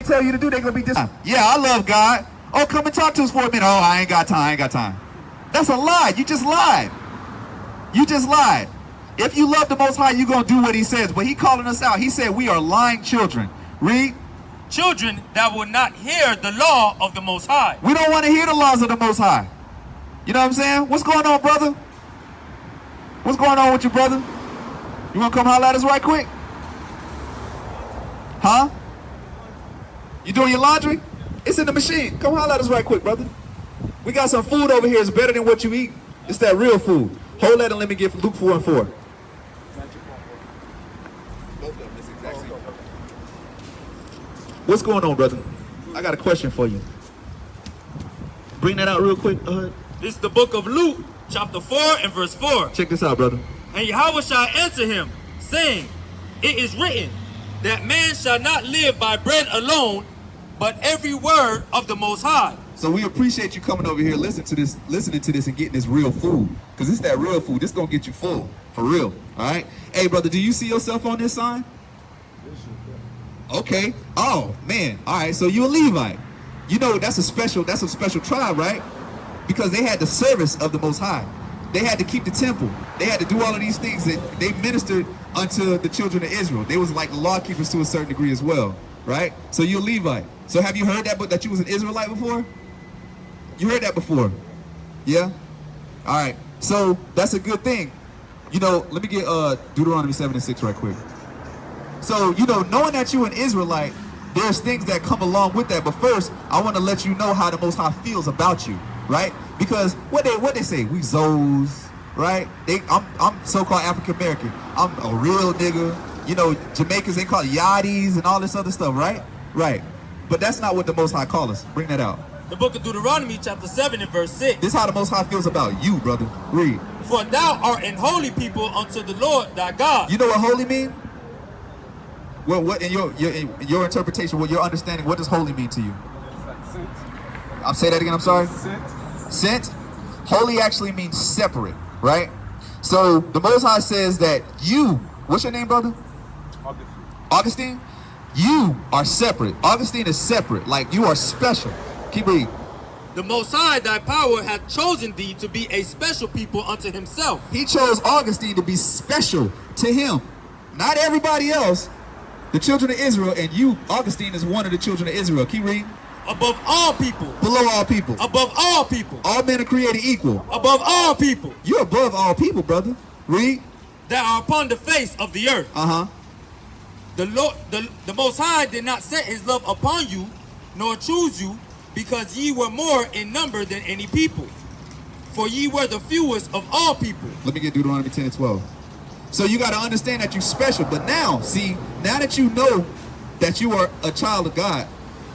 tell you to do, they're going to be yeah, I love God. Oh, come and talk to us for a minute. Oh, I ain't got time. That's a lie. You just lied. If you love the Most High, you're going to do what he says. But he calling us out. He said we are lying children. Read. Children that will not hear the law of the Most High. We don't want to hear the laws of the Most High. You know what I'm saying? What's going on, brother? What's going on with you, brother? You want to come holler at us right quick? Huh? You doing your laundry? It's in the machine. Come holler at us right quick, brother. We got some food over here. It's better than what you eat. It's that real food. Hold that and let me get Luke 4 and 4. What's going on, brother? I got a question for you. Bring that out real quick. This is the book of Luke, chapter 4 and verse 4. Check this out, brother. And Yahweh shall answer him, saying, it is written, that man shall not live by bread alone, but every word of the Most High. So we appreciate you coming over here, listening to this, and getting this real food. Because it's that real food. This going to get you full. For real. All right? Hey, brother, do you see yourself on this sign? Okay. Oh, man. All right. So you a Levite. You know, that's a special tribe, right? Because they had the service of the Most High. They had to keep the temple. They had to do all of these things that they ministered unto the children of Israel. They was like law keepers to a certain degree as well, right? So you're a Levite. So have you heard that you was an Israelite before? You heard that before? Yeah? All right. So that's a good thing. You know, let me get Deuteronomy 7 and 6 right quick. So, you know, knowing that you're an Israelite, there's things that come along with that. But first, I want to let you know how the Most High feels about you, right? Because what they say, we Zoes, right? I'm so-called African American. I'm a real nigga. You know, Jamaicans, they call it yachties and all this other stuff, right? Right. But that's not what the Most High calls us. Bring that out. The book of Deuteronomy, chapter 7 and verse 6. This is how the Most High feels about you, brother. Read. For thou art an holy people unto the Lord thy God. You know what holy mean? Well, what in your interpretation, what your understanding, what does holy mean to you? Sent. I'll say that again. I'm sorry. Sent. Sent. Holy actually means separate, right? So the Most High says that you. What's your name, brother? Augustine. You are separate. Augustine is separate. Like you are special. Keep reading. The Most High thy power hath chosen thee to be a special people unto himself. He chose Augustine to be special to him. Not everybody else. The children of Israel, and you, Augustine, is one of the children of Israel. Keep reading. Above all people. Below all people. Above all people. All men are created equal. Above all people. You're above all people, brother. Read. That are upon the face of the earth. The Lord, the Most High did not set his love upon you, nor choose you, because ye were more in number than any people. For ye were the fewest of all people. Let me get Deuteronomy 10 and 12. So you got to understand that you're special. But now, see, now that you know that you are a child of God,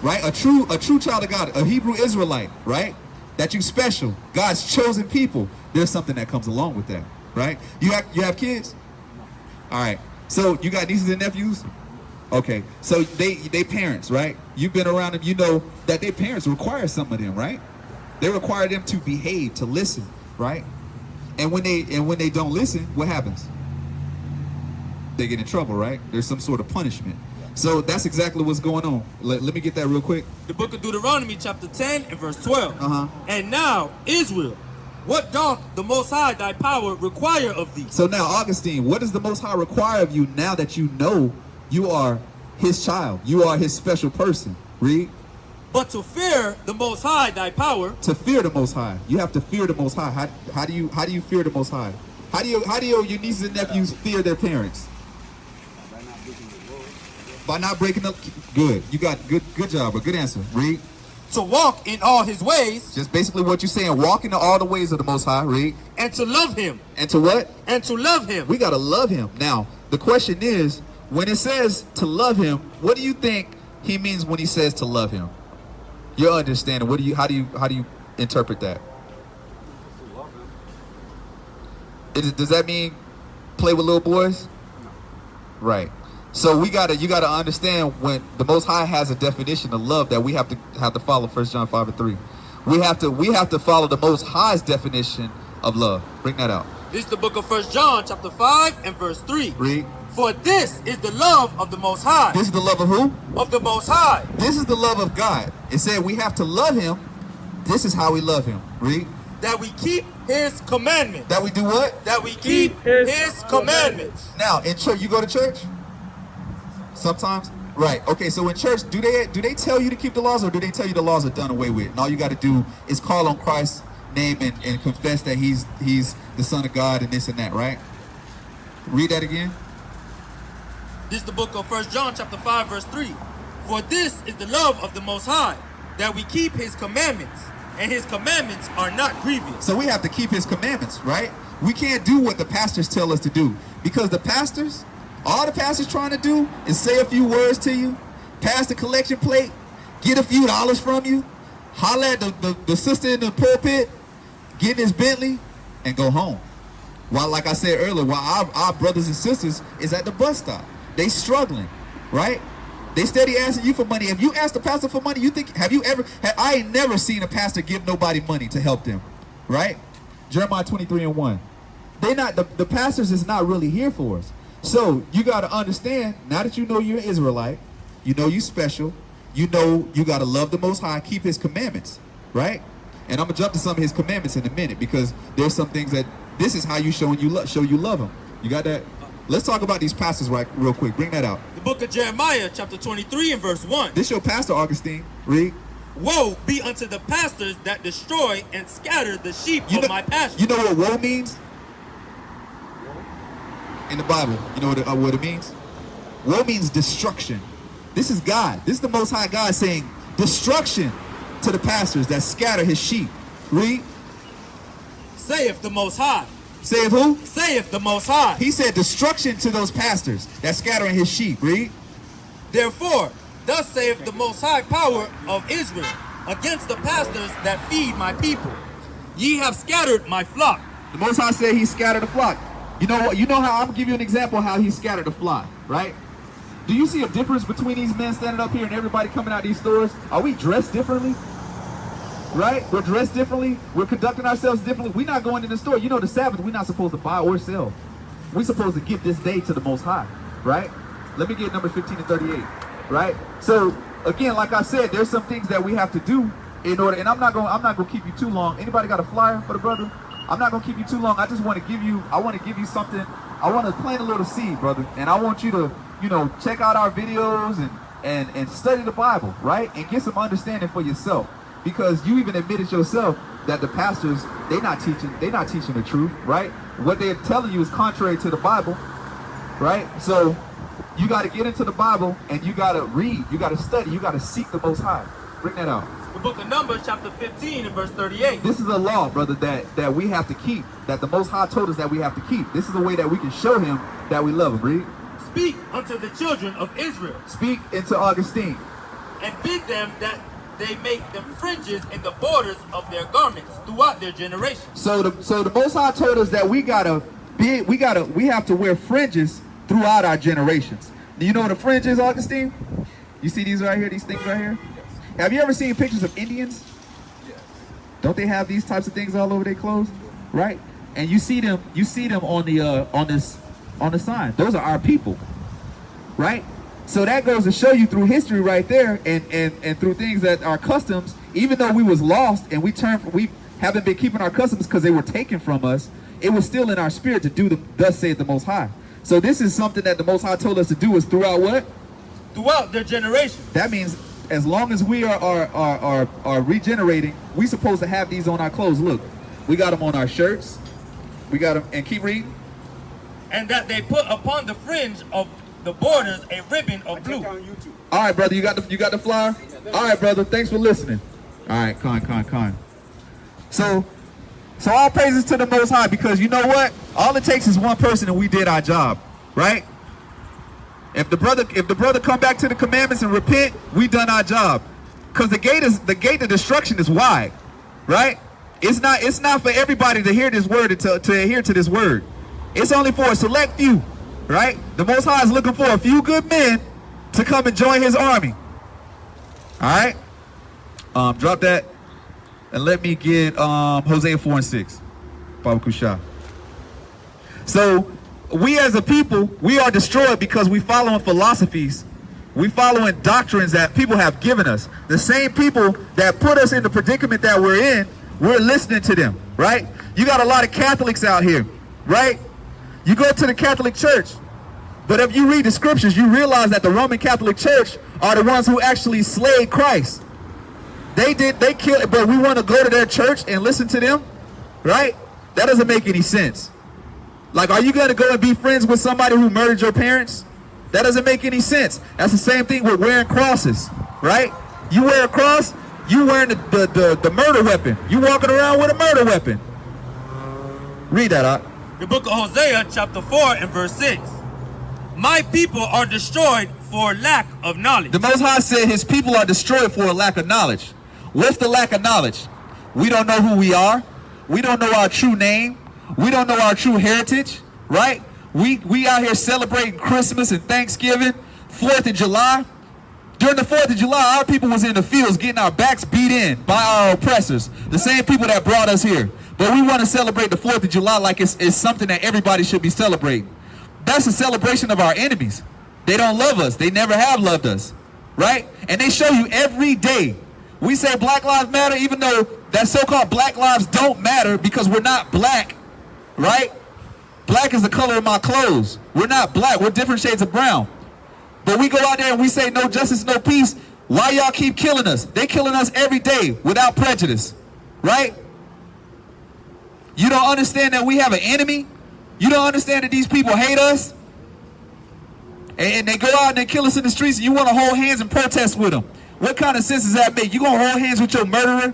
right? A true child of God, a Hebrew Israelite, right? That you special, God's chosen people. There's something that comes along with that, right? You have kids? All right. So you got nieces and nephews? Okay. So they parents, right? You've been around them. You know that their parents require some of them, right? They require them to behave, to listen, right? And when they don't listen, what happens? They get in trouble, right? There's some sort of punishment. So that's exactly what's going on. Let me get that real quick. The book of Deuteronomy, chapter 10 and verse 12. And now, Israel, what doth the Most High thy power require of thee? So now, Augustine, what does the Most High require of you now that you know you are his child? You are his special person. Read. But to fear the Most High thy power. To fear the Most High. You have to fear the Most High. How do you fear the Most High? How do your nieces and nephews fear their parents? By not breaking up. Good. You got good job, but good answer. Read. To walk in all his ways. Just basically what you're saying. Walk into all the ways of the Most High. Read. And to love him. And to what? And to love him. We got to love him. Now, the question is, when it says to love him, what do you think he means when he says to love him? Your understanding. How do you interpret that? Does that mean play with little boys? Right. So you gotta understand when the Most High has a definition of love that we have to follow 1 John 5 and 3. We have to follow the Most High's definition of love. Bring that out. This is the book of 1 John chapter 5 and verse 3. Read. For this is the love of the Most High. This is the love of who? Of the Most High. This is the love of God. It said we have to love him. This is how we love him. Read. That we keep his commandments. That we do what? That we keep his commandments. Now, in church, you go to church? Sometimes? Right. Okay, so in church, do they tell you to keep the laws, or do they tell you the laws are done away with? And all you got to do is call on Christ's name and confess that he's the Son of God and this and that, right? Read that again. This is the book of 1 John chapter 5 verse 3. For this is the love of the Most High, that we keep his commandments, and his commandments are not grievous. So we have to keep his commandments, right? We can't do what the pastors tell us to do, because the pastors, all the pastors trying to do is say a few words to you, pass the collection plate, get a few dollars from you, holler at the sister in the pulpit, get in his Bentley, and go home. While, like I said earlier, while our brothers and sisters is at the bus stop. They struggling, right? They steady asking you for money. If you ask the pastor for money, you think, I ain't never seen a pastor give nobody money to help them, right? Jeremiah 23:1. The pastors is not really here for us. So you got to understand, now that you know you're an Israelite, you know you special, you know you got to love the Most High, keep his commandments, right? And I'm going to jump to some of his commandments in a minute, because there's some things that this is how you show you love him. You got that? Let's talk about these pastors real quick. Bring that out. The book of Jeremiah chapter 23 and verse 1. This your pastor, Augustine. Read. Woe be unto the pastors that destroy and scatter the sheep of my pasture. You know what woe means? In the Bible, you know what it means? Woe means destruction. This is God. This is the Most High God saying destruction to the pastors that scatter his sheep. Read. Saith the Most High. Saith who? Saith the Most High. He said destruction to those pastors that scattering his sheep. Read. Therefore, thus saith the Most High power of Israel against the pastors that feed my people. Ye have scattered my flock. The Most High said he scattered the flock. You know what? You know how I'm gonna give you an example of how he scattered the flock, right? Do you see a difference between these men standing up here and everybody coming out these stores? Are we dressed differently? Right? We're dressed differently. We're conducting ourselves differently. We're not going in the store. You know, the Sabbath, we're not supposed to buy or sell. We're supposed to give this day to the Most High, right? Let me get number 15 and 38, right? So, again, like I said, there's some things that we have to do in order, and I'm not gonna keep you too long. Anybody got a flyer for the brother? I'm not gonna keep you too long. I just want to give you something. I want to plant a little seed, brother, and I want you to, you know, check out our videos and study the Bible, right? And get some understanding for yourself. Because you even admitted yourself that the pastors, they're not teaching the truth, right? What they're telling you is contrary to the Bible, right? So you got to get into the Bible and you got to read, you got to study, you got to seek the Most High. Bring that out. The book of Numbers chapter 15 and verse 38. This is a law, brother, that we have to keep, that the Most High told us that we have to keep. This is a way that we can show him that we love him. Read. Speak unto the children of Israel. Speak into Augustine. And bid them that they make them fringes in the borders of their garments throughout their generations. So the Most High told us that we have to wear fringes throughout our generations. Do you know what a fringe is, Augustine? You see these right here, these things right here? Have you ever seen pictures of Indians? Yes. Don't they have these types of things all over their clothes? Right? And you see them on the sign. Those are our people. Right? So that goes to show you through history right there, and through things that are customs, even though we was lost and we haven't been keeping our customs because they were taken from us, it was still in our spirit to do thus saith the Most High. So this is something that the Most High told us to do, is throughout what? Throughout their generation. That means as long as we are regenerating, we supposed to have these on our clothes. Look, we got them on our shirts. We got them, and keep reading. And that they put upon the fringe of the borders a ribbon of blue. All right, brother, you got the flyer? All right, brother, thanks for listening. All right, con. So all praises to the Most High, because you know what? All it takes is one person and we did our job, right? If the brother come back to the commandments and repent, we done our job. Because the gate to destruction is wide, right? It's not for everybody to hear this word and to adhere to this word. It's only for a select few. Right? The Most High is looking for a few good men to come and join his army. All right? Drop that. And let me get Hosea 4 and 6. Baba Kusha. So we as a people, we are destroyed because we following philosophies. We following doctrines that people have given us. The same people that put us in the predicament that we're in, we're listening to them, right? You got a lot of Catholics out here, right? You go to the Catholic Church, but if you read the scriptures, you realize that the Roman Catholic Church are the ones who actually slayed Christ. They killed, but we want to go to their church and listen to them, right? That doesn't make any sense. Like, are you going to go and be friends with somebody who murdered your parents? That doesn't make any sense. That's the same thing with wearing crosses, right? You wear a cross, you wearing the murder weapon. You walking around with a murder weapon. Read that out. The book of Hosea, chapter 4 and verse 6. My people are destroyed for lack of knowledge. The Most High said his people are destroyed for a lack of knowledge. What's the lack of knowledge? We don't know who we are. We don't know our true name. We don't know our true heritage, right? We out here celebrating Christmas and Thanksgiving, 4th of July. During the 4th of July, our people was in the fields getting our backs beat in by our oppressors, the same people that brought us here. But we want to celebrate the 4th of July like it's something that everybody should be celebrating. That's a celebration of our enemies. They don't love us. They never have loved us, right? And they show you every day. We say Black Lives Matter, even though that so-called Black lives don't matter because we're not black, right? Black is the color of my clothes. We're not black. We're different shades of brown. But we go out there and we say no justice, no peace. Why y'all keep killing us? They killing us every day without prejudice, right? You don't understand that we have an enemy? You don't understand that these people hate us? And they go out and they kill us in the streets and you want to hold hands and protest with them. What kind of sense does that make? You going to hold hands with your murderer?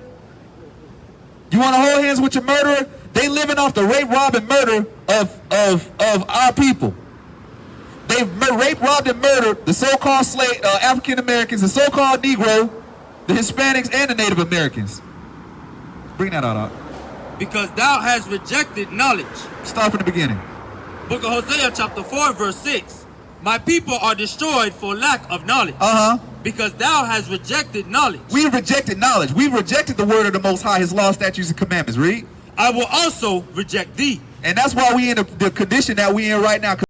You want to hold hands with your murderer? They living off the rape, rob, and murder of our people. They raped, robbed, and murdered the so-called slave African Americans, the so-called Negro, the Hispanics, and the Native Americans. Bring that out. Because thou hast rejected knowledge. Start from the beginning. Book of Hosea chapter 4 verse 6. My people are destroyed for lack of knowledge. Because thou hast rejected knowledge. We rejected knowledge. We rejected the word of the Most High, his law, statutes, and commandments. Read. I will also reject thee. And that's why we in the condition that we in right now.